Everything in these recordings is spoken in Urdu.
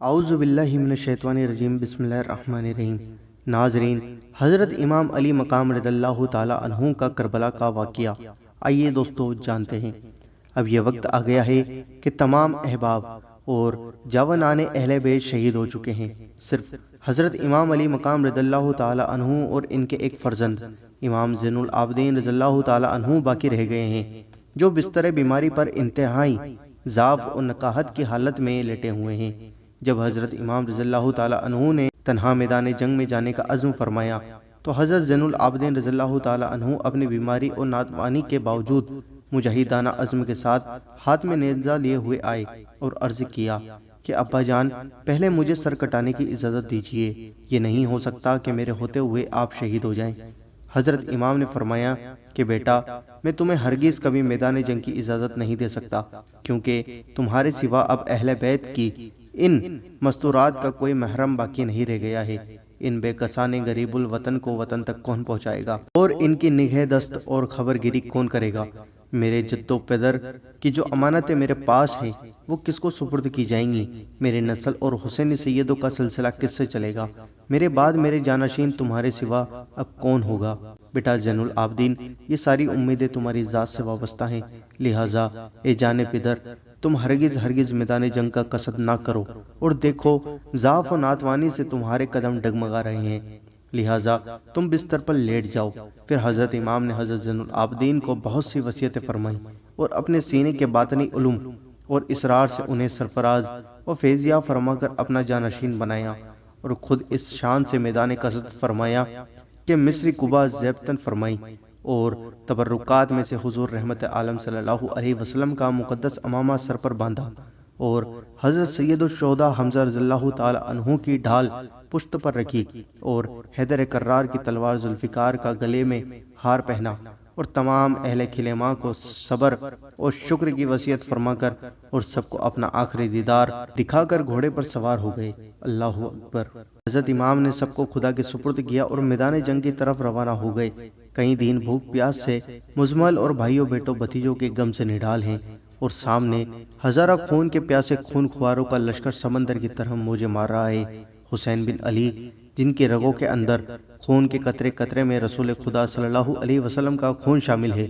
اعوذ باللہ من الشیطان الرجیم بسم اللہ الرحمن الرحیم۔ ناظرین، حضرت امام علی مقام رضی اللہ تعالی عنہ کا کربلا کا واقعہ آئیے دوستو جانتے ہیں۔ اب یہ وقت آ گیا ہے کہ تمام احباب اور جوانان اہل بیت شہید ہو چکے ہیں۔ صرف حضرت امام علی مقام رضی اللہ تعالی عنہ اور ان کے ایک فرزند امام زین العابدین رضی اللہ تعالی عنہ باقی رہ گئے ہیں، جو بستر بیماری پر انتہائی ضعف اور نکاہت کی حالت میں لیٹے ہوئے ہیں۔ جب حضرت امام رضی اللہ تعالی عنہ نے تنہا میدان جنگ میں جانے کا عزم فرمایا تو حضرت زین العابدین رضی اللہ تعالی عنہ اپنی بیماری اور ناتوانی کے باوجود مجاہدانہ عزم کے ساتھ ہاتھ میں نیزہ لیے ہوئے آئے اور عرض کیا کہ ابا جان، پہلے مجھے سر کٹانے کی اجازت دیجیے، یہ نہیں ہو سکتا کہ میرے ہوتے ہوئے آپ شہید ہو جائیں۔ حضرت امام نے فرمایا کہ بیٹا، میں تمہیں ہرگز کبھی میدان جنگ کی اجازت نہیں دے سکتا، کیونکہ تمہارے سوا اب اہل بیت کی ان مستورات کا کوئی محرم باقی نہیں رہ گیا ہے۔ ان بے کسان غریب الوطن کو وطن تک کون پہنچائے گا اور ان کی نگہ دست اور خبر گیری کون کرے گا؟ میرے جدو پدر کی جو امانتیں میرے پاس ہیں وہ کس کو سپرد کی جائیں گی؟ میرے نسل اور حسین سیدوں کا سلسلہ کس سے چلے گا؟ میرے بعد میرے جانشین تمہارے سوا اب کون ہوگا؟ بیٹا زین العابدین، یہ ساری امیدیں تمہاری ذات سے وابستہ ہیں، لہٰذا اے جان پدر، تم ہرگز میدان جنگ کا قصد نہ کرو اور دیکھو ضعف و ناتوانی سے تمہارے قدم ڈگمگا رہے ہیں، لہٰذا تم بستر پر لیٹ جاؤ۔ پھر حضرت امام نے حضرت زین العابدین کو بہت سی وصیتیں فرمائیں اور اپنے سینے کے باطنی علوم اور اسرار سے انہیں سرفراز و فیضیاب فرما کر اپنا جانشین بنایا، اور خود اس شان سے میدان قصد فرمایا کہ مصری قبا زیبتن فرمائی اور تبرکات میں سے حضور رحمت عالم صلی اللہ علیہ وسلم کا مقدس امامہ سر پر باندھا اور حضرت سید الشہداء حمزہ رضی اللہ تعالی عنہ کی ڈھال پشت پر رکھی اور حیدر کرار کی تلوار ذوالفقار کا گلے میں ہار پہنا، اور تمام اہل خلیمہ کو صبر اور شکر کی وصیت فرما کر اور سب کو اپنا آخری دیدار دکھا کر گھوڑے پر سوار ہو گئے۔ اللہ اکبر۔ حضرت امام نے سب کو خدا کے سپرد کیا اور میدان جنگ کی طرف روانہ ہو گئے۔ کئی دن بھوک پیاس سے مزمل اور بھائیوں بیٹوں بھتیجوں کے غم سے نڈال ہیں، اور سامنے ہزارہ خون کے پیاسے خون خواروں کا لشکر سمندر کی طرح موجیں مار رہا ہے۔ حسین بن علی، جن کی رگوں کے اندر خون کے قطرے قطرے میں رسول خدا صلی اللہ علیہ وسلم کا خون شامل ہے،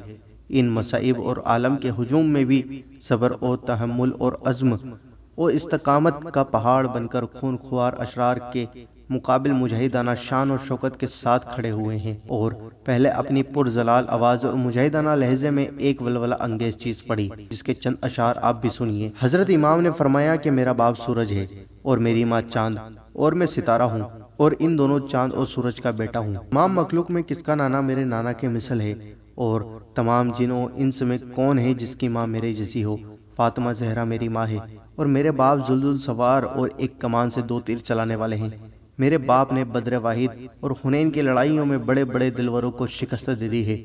ان مصائب اور عالم کے ہجوم میں بھی صبر اور تحمل اور عزم اور استقامت کا پہاڑ بن کر خون خوار اشرار کے مقابل مجاہدانہ شان اور شوکت کے ساتھ کھڑے ہوئے ہیں، اور پہلے اپنی پرزلال آواز اور مجاہدانہ لہجے میں ایک ولولہ انگیز چیز پڑھی، جس کے چند اشعار آپ بھی سنیے۔ حضرت امام نے فرمایا کہ میرا باپ سورج ہے اور میری ماں چاند، اور میں ستارہ ہوں اور ان دونوں چاند اور سورج کا بیٹا ہوں۔ تمام مخلوق میں کس کا نانا میرے نانا کے مثل ہے، اور تمام جن و انس میں کون ہے جس کی ماں میرے جیسی ہو؟ فاطمہ زہرا میری ماں ہے، اور میرے باپ زلزل سوار اور ایک کمان سے 2 تیر چلانے والے ہیں۔ میرے باپ نے بدر واحد اور حنین کی لڑائیوں میں بڑے بڑے دلوروں کو شکست دے دی ہے۔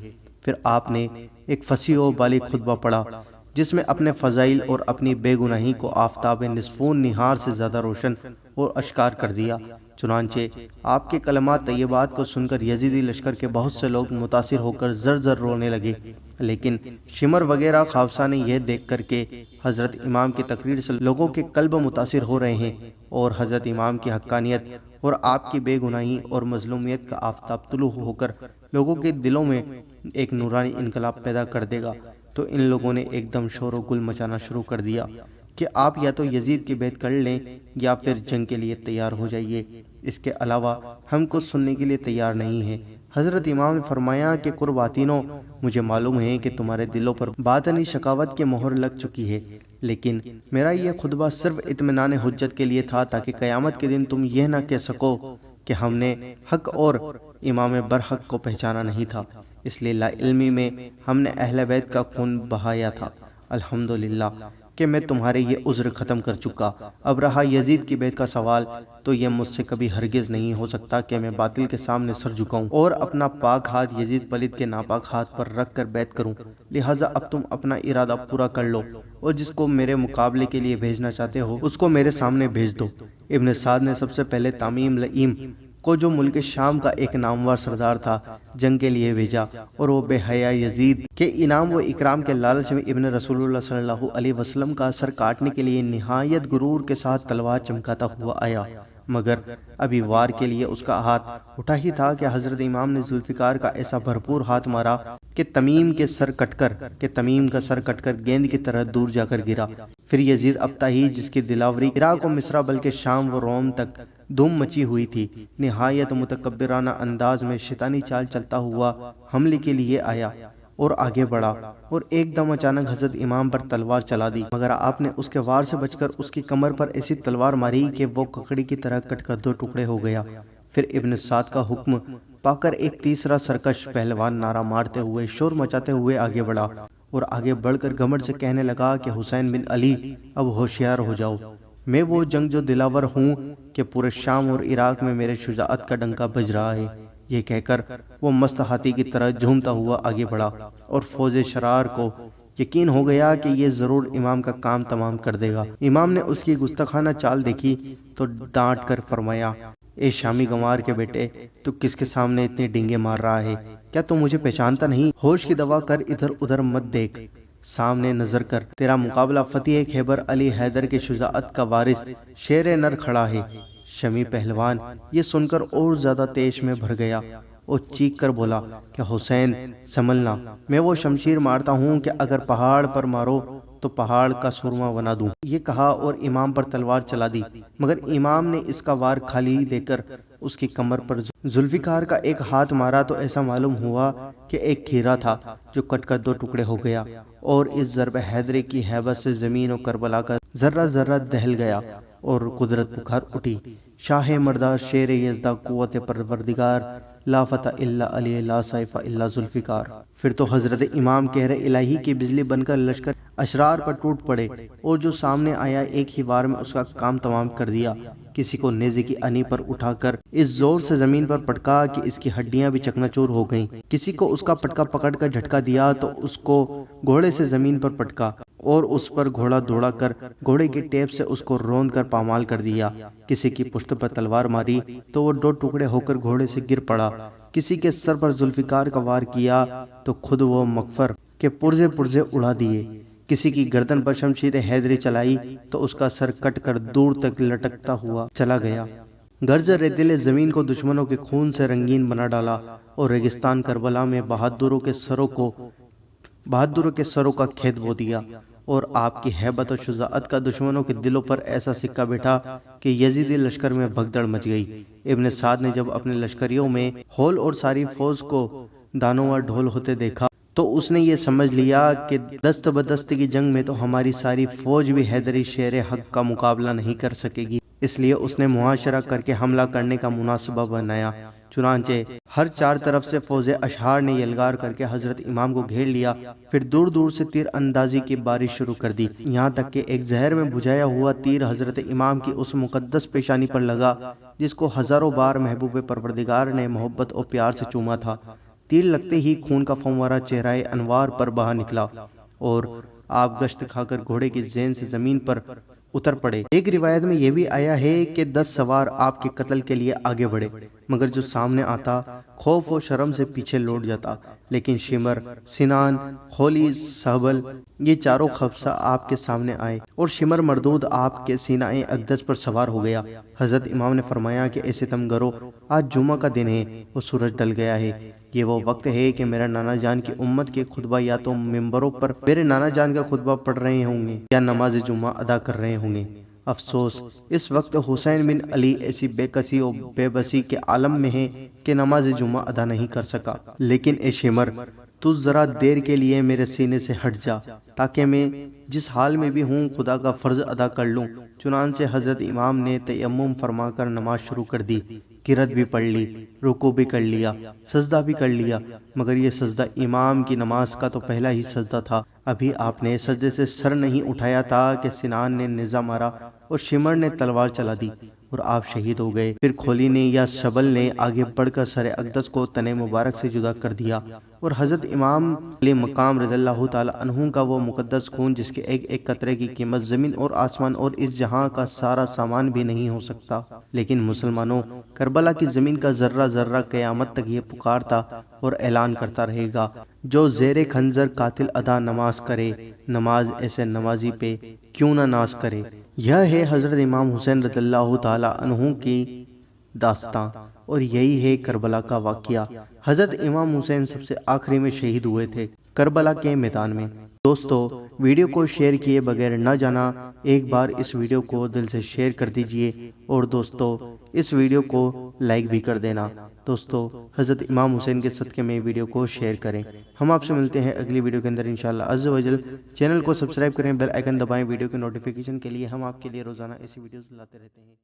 پھر آپ نے ایک فصیح و بالیغ خطبہ پڑھا جس میں اپنے فضائل اور اپنی بے گناہی کو آفتاب نصفون نہار سے زیادہ روشن اور اشکار کر دیا۔ چنانچہ آپ کے کلمات طیبات کو سن کر یزیدی لشکر کے بہت سے لوگ متاثر ہو کر زر زر رونے لگے، لیکن شمر وغیرہ خافسہ نے یہ دیکھ کر کہ حضرت امام کی تقریر سے لوگوں کے قلب متاثر ہو رہے ہیں اور حضرت امام کی حقانیت اور آپ کی بے گناہی اور مظلومیت کا آفتاب طلوع ہو کر لوگوں کے دلوں میں ایک نورانی انقلاب پیدا کر دے گا، تو ان لوگوں نے ایک دم شور و گل مچانا شروع کر دیا کہ آپ یا تو یزید کی بیعت کر لیں یا پھر جنگ کے لیے تیار ہو جائیے، اس کے علاوہ ہم کو سننے کے لیے تیار نہیں ہیں۔ حضرت امام نے فرمایا کہ قرباتینوں، مجھے معلوم ہے کہ تمہارے دلوں پر باطنی شقاوت کی مہر لگ چکی ہے، لیکن میرا یہ خطبہ صرف اطمینان حجت کے لیے تھا تاکہ قیامت کے دن تم یہ نہ کہہ سکو کہ ہم نے حق اور امام برحق کو پہچانا نہیں تھا، اس لیے لا علمی میں ہم نے اہل بیت کا خون بہایا تھا۔ الحمدللہ کہ میں تمہارے یہ عذر ختم کر چکا۔ اب رہا یزید کی بیعت کا سوال، تو یہ مجھ سے کبھی ہرگز نہیں ہو سکتا کہ میں باطل کے سامنے سر جھکاؤں اور اپنا پاک ہاتھ یزید پلید کے ناپاک ہاتھ پر رکھ کر بیعت کروں، لہٰذا اب تم اپنا ارادہ پورا کر لو اور جس کو میرے مقابلے کے لیے بھیجنا چاہتے ہو اس کو میرے سامنے بھیج دو۔ ابن سعد نے سب سے پہلے تعمیم لئیم کو جو ملک شام کا ایک نامور سردار تھا جنگ کے لیے بھیجا، اور وہ بے حیا یزید کے انعام و اکرام کے لالچ میں ابن رسول اللہ صلی اللہ علیہ وسلم کا سر کاٹنے کے لیے نہایت غرور کے ساتھ تلوار چمکاتا ہوا آیا، مگر ابھی وار کے لیے اس کا ہاتھ اٹھا ہی تھا کہ حضرت امام نے ذوالفقار کا ایسا بھرپور ہاتھ مارا کہ تمیم کا سر کٹ کر گیند کی طرح دور جا کر گرا۔ پھر یزید ابطحی، جس کی دلاوری عراق و مصر بلکہ شام و روم تک دھوم مچی ہوئی تھی، نہایت متکبرانہ انداز میں شیطانی چال چلتا ہوا حملے کے لیے آیا اور آگے بڑھا، اور ایک دم اچانک حضرت امام پر تلوار چلا دی، مگر آپ نے اس کے وار سے بچ کر اس کی کمر پر ایسی تلوار ماری کہ وہ ککڑی کی طرح کٹ کر دو ٹکڑے ہو گیا۔ پھر ابن سعد کا حکم پا کر ایک تیسرا سرکش پہلوان نعرہ مارتے ہوئے، شور مچاتے ہوئے آگے بڑھا، اور آگے بڑھ کر گھمنڈ سے کہنے لگا کہ حسین بن علی، اب ہوشیار ہو جاؤ، میں وہ جنگ جو دلاور ہوں کہ پورے شام اور عراق میں میرے شجاعت کا ڈنکا بج رہا ہے۔ یہ کہہ کر وہ مست ہاتھی کی طرح جھومتا ہوا آگے بڑھا، اور فوج شرار کو یقین ہو گیا کہ یہ ضرور امام کا کام تمام کر دے گا۔ امام نے اس کی گستاخانہ چال دیکھی تو ڈانٹ کر فرمایا، اے شامی گنوار کے بیٹے، تو کس کے سامنے اتنی ڈینگے مار رہا ہے؟ کیا تو مجھے پہچانتا نہیں؟ ہوش کی دوا کر، ادھر ادھر مت دیکھ، سامنے نظر کر، تیرا مقابلہ فتح خیبر علی حیدر کے شجاعت کا وارث شیر نر کھڑا ہے۔ شامی پہلوان یہ سن کر اور زیادہ تیش میں بھر گیا اور چیخ کر بولا کہ حسین سنبھلنا، میں وہ شمشیر مارتا ہوں کہ اگر پہاڑ پر مارو تو پہاڑ کا سرما بنا دوں۔ یہ کہا اور امام پر تلوار چلا دی، مگر امام نے اس کا وار خالی دے کر اس کی کمر پر ذوالفقار کا ایک ہاتھ مارا تو ایسا معلوم ہوا کہ ایک کھیرا تھا جو کٹ کر دو ٹکڑے ہو گیا، اور اس ضرب حیدری کی ہیبت سے زمین و کربلا کا ذرہ ذرہ دہل گیا اور قدرت بکھر اٹھی۔ شاہ مردہ، شیر یزدہ، قوت پروردگار، لا فتح الا علی، لا سیف الا ذوالفقار۔ پھر تو حضرت امام کہر الہی کی بجلی بن کر لشکر اشرار پر ٹوٹ پڑے، اور جو سامنے آیا ایک ہی وار میں اس کا کام تمام کر دیا۔ کسی کو نیزے کی انی پر اٹھا کر اس زور سے زمین پر پٹکا کہ اس کی ہڈیاں بھی چکنا چور ہو گئیں، کسی کو اس کا پٹکا پکڑ کر جھٹکا دیا تو اس کو گھوڑے سے زمین پر پٹکا اور اس پر گھوڑا دوڑا کر گھوڑے کی ٹیپ سے اس کو روند کر پامال کر دیا، کسی کی پشت پر تلوار ماری تو وہ دو ٹکڑے ہو کر گھوڑے سے گر پڑا، کسی کے سر پر ذوالفقار کا وار کیا تو خود وہ مغفر کے پرزے پرزے اڑا دیے، کسی کی گردن پر شمشیر حیدری چلائی تو اس کا سر کٹ کر دور تک لٹکتا ہوا چلا گیا۔ گرز ریتیلے زمین کو دشمنوں کے خون سے رنگین بنا ڈالا، اور ریگستان کربلا میں بہادروں کے سروں کا کھیت بو دیا، اور آپ کی ہیبت و شجاعت کا دشمنوں کے دلوں پر ایسا سکہ بیٹھا کہ یزیدی لشکر میں بھگدڑ مچ گئی۔ ابن سعد نے جب اپنے لشکریوں میں ہول اور ساری فوج کو دانوار ڈھول ہوتے دیکھا تو اس نے یہ سمجھ لیا کہ دست بدست کی جنگ میں تو ہماری ساری فوج بھی حیدری شیر حق کا مقابلہ نہیں کر سکے گی، اس لیے اس نے معاشرہ کر کے حملہ کرنے کا مناسبہ بنایا۔ چنانچہ ہر چار طرف سے فوج اشہار نے یلغار کر کے حضرت امام کو گھیر لیا، پھر دور دور سے تیر اندازی کی بارش شروع کر دی، یہاں تک کہ ایک زہر میں بجھایا ہوا تیر حضرت امام کی اس مقدس پیشانی پر لگا جس کو ہزاروں بار محبوب پروردگار نے محبت اور پیار سے چوما تھا۔ تیر لگتے ہی خون کا فوارہ چہرہ انوار پر بہا نکلا، اور آپ گشت کھا کر گھوڑے کی زین سے زمین پر اتر پڑے۔ ایک روایت میں یہ بھی آیا ہے کہ 10 سوار آپ کے قتل کے لیے آگے بڑھے، مگر جو سامنے آتا خوف و شرم سے پیچھے لوٹ جاتا، لیکن شمر، سنان، خولی، سہبل یہ چاروں خفصہ آپ کے سامنے آئے، اور شمر مردود آپ کے سینہ اقدس پر سوار ہو گیا۔ حضرت امام نے فرمایا کہ اے ستم گرو، آج جمعہ کا دن ہے اور سورج ڈل گیا ہے، یہ وہ وقت ہے کہ میرا نانا جان کی امت کے خطبہ یا تو ممبروں پر میرے نانا جان کا خطبہ پڑھ رہے ہوں گے یا نماز جمعہ ادا کر رہے ہوں گے۔ افسوس اس وقت حسین بن علی ایسی بے کسی و بے بسی کے عالم میں ہے کہ نماز جمعہ ادا نہیں کر سکا۔ لیکن اے شمر، تو ذرا دیر کے لیے میرے سینے سے ہٹ جا تاکہ میں جس حال میں بھی ہوں خدا کا فرض ادا کر لوں۔ چنانچہ حضرت امام نے تیمم فرما کر نماز شروع کر دی، قرات بھی پڑھ لی، رکوع بھی کر لیا، سجدہ بھی کر لیا، مگر یہ سجدہ امام کی نماز کا تو پہلا ہی سجدہ تھا۔ ابھی آپ نے سجدے سے سر نہیں اٹھایا تھا کہ سنان نے نیزہ مارا اور شمر نے تلوار چلا دی، اور آپ شہید ہو گئے۔ پھر کھولی نے یا شبل نے آگے بڑھ کر سر اقدس کو تن مبارک سے جدا کر دیا اور حضرت امام علی مقام رضی اللہ تعالی عنہ کا وہ مقدس خون جس کے ایک ایک قطرے کی قیمت زمین اور آسمان اور اس جہاں کا سارا سامان بھی نہیں ہو سکتا۔ لیکن مسلمانوں، کربلا کی زمین کا ذرہ ذرہ قیامت تک یہ پکارتا اور اعلان کرتا رہے گا، جو زیر خنجر قاتل ادا نماز کرے، نماز ایسے نمازی پہ کیوں نہ ناز کرے۔ یہ ہے حضرت امام حسین رضی اللہ تعالی عنہ کی داستان اور یہی ہے کربلا کا واقعہ۔ حضرت امام حسین سب سے آخری میں شہید ہوئے تھے کربلا کے میدان میں۔ دوستو، ویڈیو کو شیئر کیے بغیر نہ جانا، ایک بار اس ویڈیو کو دل سے شیئر کر دیجئے اور دوستو اس ویڈیو کو لائک بھی کر دینا۔ دوستو، حضرت امام حسین کے صدقے میں ویڈیو کو شیئر کریں۔ ہم آپ سے ملتے ہیں اگلی ویڈیو کے اندر انشاءاللہ عز و جل۔ چینل کو سبسکرائب کریں، بیل آئیکن دبائیں، ویڈیو کے نوٹیفیکیشن کے لیے۔ ہم آپ کے لیے روزانہ ایسی ویڈیوز لاتے رہتے ہیں۔